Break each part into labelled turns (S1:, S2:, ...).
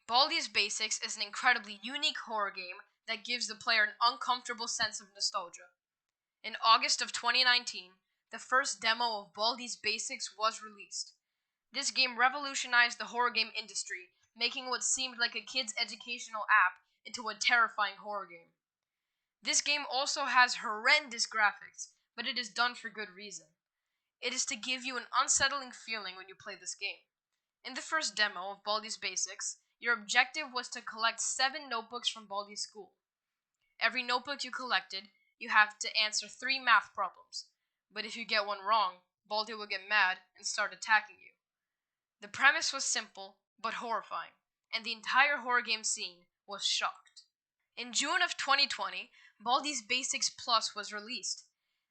S1: Baldi's Basics is an incredibly unique horror game that gives the player an uncomfortable sense of nostalgia. In August of 2019, the first demo of Baldi's Basics was released. This game revolutionized the horror game industry, making what seemed like a kid's educational app into a terrifying horror game. This game also has horrendous graphics, but it is done for good reason. It is to give you an unsettling feeling when you play this game. In the first demo of Baldi's Basics, your objective was to collect 7 notebooks from Baldi's school. Every notebook you collected, you have to answer 3 math problems. But if you get one wrong, Baldi will get mad and start attacking you. The premise was simple, but horrifying, and the entire horror game scene was shocked. In June of 2020, Baldi's Basics Plus was released.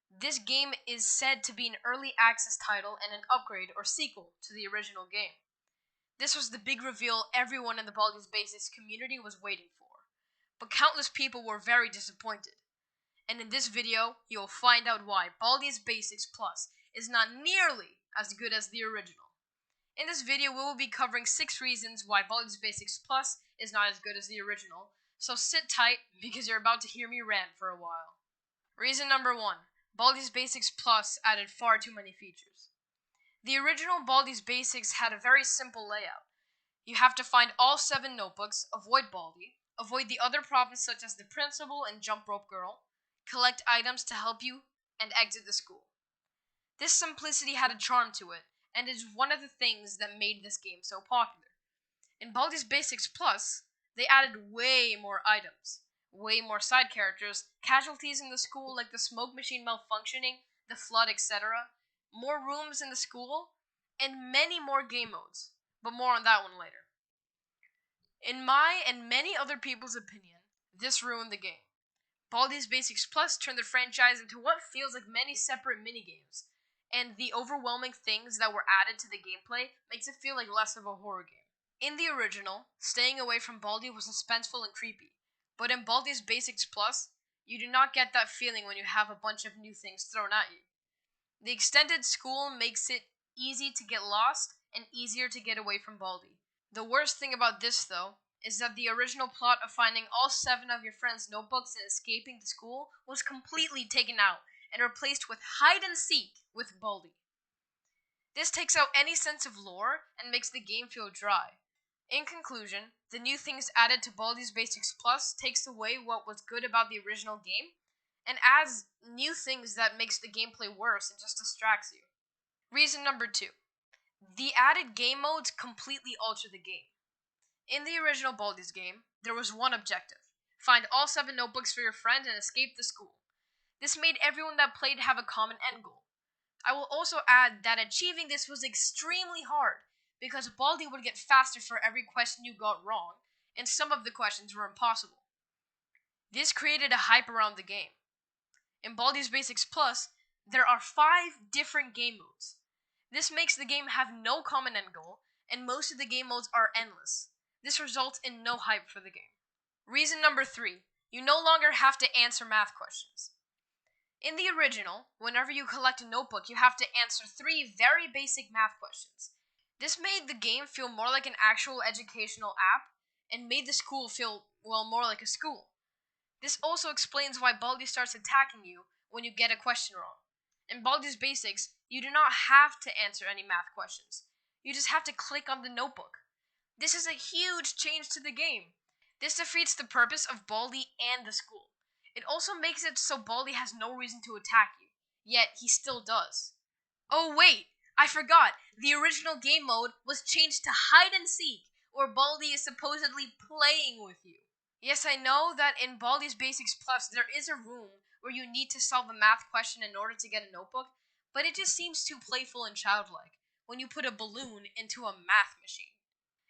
S1: This game is said to be an early access title and an upgrade or sequel to the original game. This was the big reveal everyone in the Baldi's Basics community was waiting for, but countless people were very disappointed. And in this video, you'll find out why Baldi's Basics Plus is not nearly as good as the original. In this video, we will be covering 6 reasons why Baldi's Basics Plus is not as good as the original, so sit tight because you're about to hear me rant for a while. Reason number 1. Baldi's Basics Plus added far too many features. The original Baldi's Basics had a very simple layout. You have to find all 7 notebooks, avoid Baldi, avoid the other problems such as the principal and jump rope girl, collect items to help you, and exit the school. This simplicity had a charm to it, and is one of the things that made this game so popular. In Baldi's Basics Plus, they added way more items, way more side characters, casualties in the school like the smoke machine malfunctioning, the flood, etc., more rooms in the school, and many more game modes, but more on that one later. In my and many other people's opinion, this ruined the game. Baldi's Basics Plus turned the franchise into what feels like many separate minigames, and the overwhelming things that were added to the gameplay makes it feel like less of a horror game. In the original, staying away from Baldi was suspenseful and creepy, but in Baldi's Basics Plus, you do not get that feeling when you have a bunch of new things thrown at you. The extended school makes it easy to get lost and easier to get away from Baldi. The worst thing about this, though, is that the original plot of finding all 7 of your friends' notebooks and escaping the school was completely taken out and replaced with hide and seek with Baldi. This takes out any sense of lore and makes the game feel dry. In conclusion, the new things added to Baldi's Basics Plus takes away what was good about the original game and adds new things that makes the gameplay worse and just distracts you. Reason number 2. The added game modes completely alter the game. In the original Baldi's game, there was one objective: find all 7 notebooks for your friend and escape the school. This made everyone that played have a common end goal. I will also add that achieving this was extremely hard, because Baldi would get faster for every question you got wrong, and some of the questions were impossible. This created a hype around the game. In Baldi's Basics Plus, there are 5 different game modes. This makes the game have no common end goal, and most of the game modes are endless. This results in no hype for the game. Reason number 3. You no longer have to answer math questions. In the original, whenever you collect a notebook, you have to answer 3 very basic math questions. This made the game feel more like an actual educational app, and made the school feel, well, more like a school. This also explains why Baldi starts attacking you when you get a question wrong. In Baldi's Basics, you do not have to answer any math questions. You just have to click on the notebook. This is a huge change to the game. This defeats the purpose of Baldi and the school. It also makes it so Baldi has no reason to attack you, yet he still does. Oh wait, I forgot, the original game mode was changed to hide and seek, where Baldi is supposedly playing with you. Yes, I know that in Baldi's Basics Plus there is a room where you need to solve a math question in order to get a notebook, but it just seems too playful and childlike when you put a balloon into a math machine.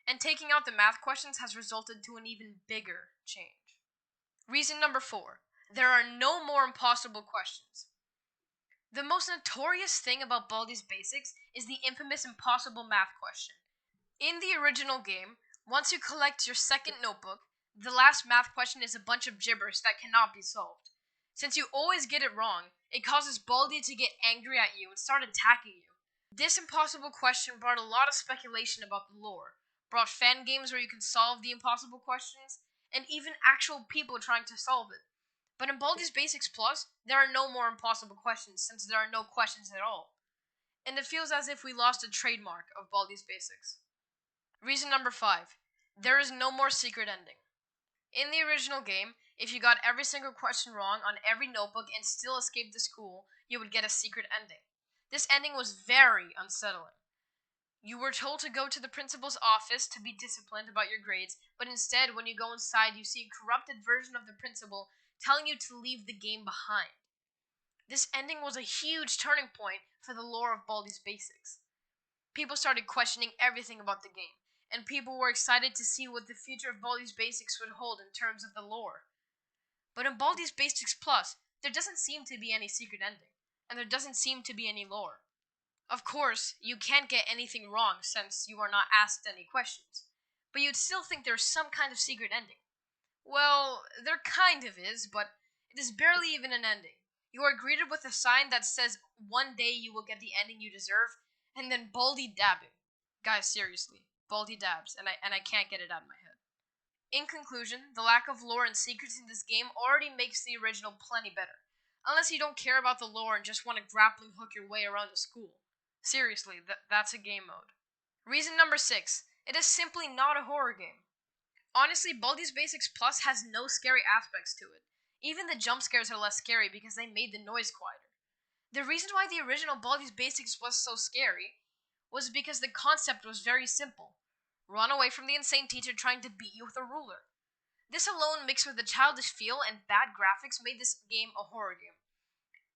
S1: And taking out the math questions has resulted to an even bigger change. Reason number 4. There are no more impossible questions. The most notorious thing about Baldi's Basics is the infamous impossible math question. In the original game, once you collect your second notebook, the last math question is a bunch of gibberish that cannot be solved. Since you always get it wrong, it causes Baldi to get angry at you and start attacking you. This impossible question brought a lot of speculation about the lore, brought fan games where you can solve the impossible questions, and even actual people trying to solve it. But in Baldi's Basics Plus, there are no more impossible questions since there are no questions at all. And it feels as if we lost a trademark of Baldi's Basics. Reason number 5. There is no more secret ending. In the original game, if you got every single question wrong on every notebook and still escaped the school, you would get a secret ending. This ending was very unsettling. You were told to go to the principal's office to be disciplined about your grades, but instead, when you go inside, you see a corrupted version of the principal telling you to leave the game behind. This ending was a huge turning point for the lore of Baldi's Basics. People started questioning everything about the game, and people were excited to see what the future of Baldi's Basics would hold in terms of the lore. But in Baldi's Basics Plus, there doesn't seem to be any secret ending, and there doesn't seem to be any lore. Of course, you can't get anything wrong since you are not asked any questions, but you'd still think there's some kind of secret ending. Well, there kind of is, but it is barely even an ending. You are greeted with a sign that says one day you will get the ending you deserve, and then Baldi dabbing. Guys, seriously, Baldi dabs, and I can't get it out of my head. In conclusion, the lack of lore and secrets in this game already makes the original plenty better. Unless you don't care about the lore and just want to grappling hook your way around a school. Seriously, that's a game mode. Reason number 6. It is simply not a horror game. Honestly, Baldi's Basics Plus has no scary aspects to it. Even the jump scares are less scary because they made the noise quieter. The reason why the original Baldi's Basics was so scary was because the concept was very simple. Run away from the insane teacher trying to beat you with a ruler. This alone, mixed with the childish feel and bad graphics, made this game a horror game.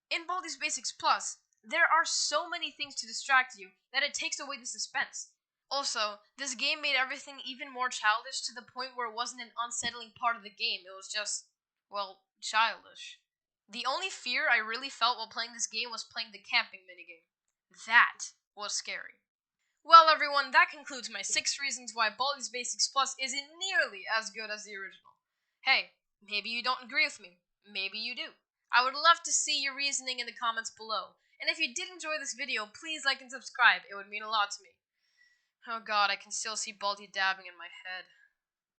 S1: In Baldi's Basics Plus, there are so many things to distract you that it takes away the suspense. Also, this game made everything even more childish to the point where it wasn't an unsettling part of the game, it was just, well, childish. The only fear I really felt while playing this game was playing the camping minigame. That was scary. Well, everyone, that concludes my 6 reasons why Baldi's Basics Plus isn't nearly as good as the original. Hey, maybe you don't agree with me. Maybe you do. I would love to see your reasoning in the comments below. And if you did enjoy this video, please like and subscribe. It would mean a lot to me. Oh god, I can still see Baldi dabbing in my head.